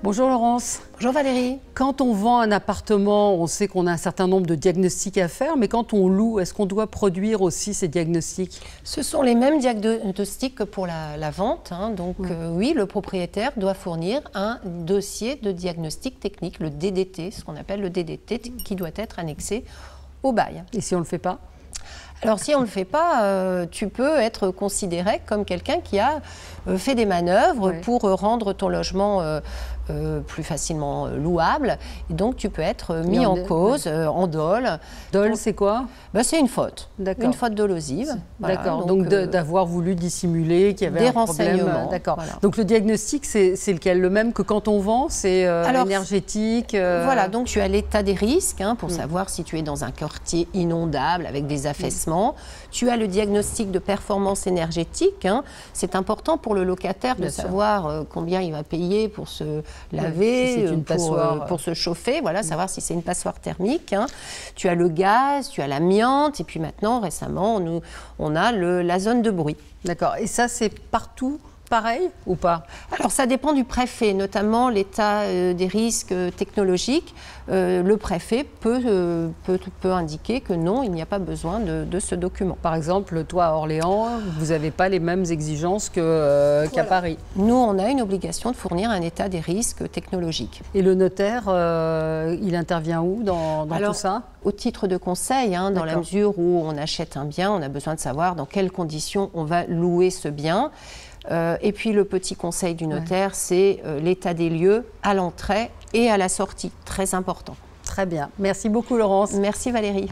Bonjour Laurence. Bonjour Valérie. Quand on vend un appartement, on sait qu'on a un certain nombre de diagnostics à faire, mais quand on loue, est-ce qu'on doit produire aussi ces diagnostics? Ce sont les mêmes diagnostics que pour la vente. Donc oui, le propriétaire doit fournir un dossier de diagnostic technique, le DDT, ce qu'on appelle le DDT, qui doit être annexé au bail. Et si on ne le fait pas? Alors si on ne le fait pas, tu peux être considéré comme quelqu'un qui a fait des manœuvres pour rendre ton logement plus facilement louable. Et donc tu peux être mis en cause, en dol. Dol, c'est quoi? C'est une faute. Une faute dolosive. D'accord, donc d'avoir voulu dissimuler qu'il y avait des un problème. Renseignements. D'accord. Voilà. Donc le diagnostic, c'est lequel? Le même que quand on vend? C'est énergétique Voilà, donc tu as l'état des risques pour savoir si tu es dans un quartier inondable avec des affaissements. Tu as le diagnostic de performance énergétique. C'est important pour le locataire de savoir combien il va payer pour se laver, pour se chauffer, savoir si c'est une passoire thermique. Tu as le gaz, tu as l'amiante, et puis maintenant, récemment, on a la zone de bruit. D'accord, et ça c'est partout pareil ou pas? Alors ça dépend du préfet, notamment l'état des risques technologiques. Le préfet peut indiquer que non, il n'y a pas besoin de ce document. Par exemple, toi à Orléans, vous n'avez pas les mêmes exigences qu'à Paris. Nous, on a une obligation de fournir un état des risques technologiques. Et le notaire, il intervient où dans tout ça? Au titre de conseil, dans la mesure où on achète un bien, on a besoin de savoir dans quelles conditions on va louer ce bien. Et puis le petit conseil du notaire, c'est l'état des lieux à l'entrée et à la sortie, très important. Très bien. Merci beaucoup Laurence. Merci Valérie.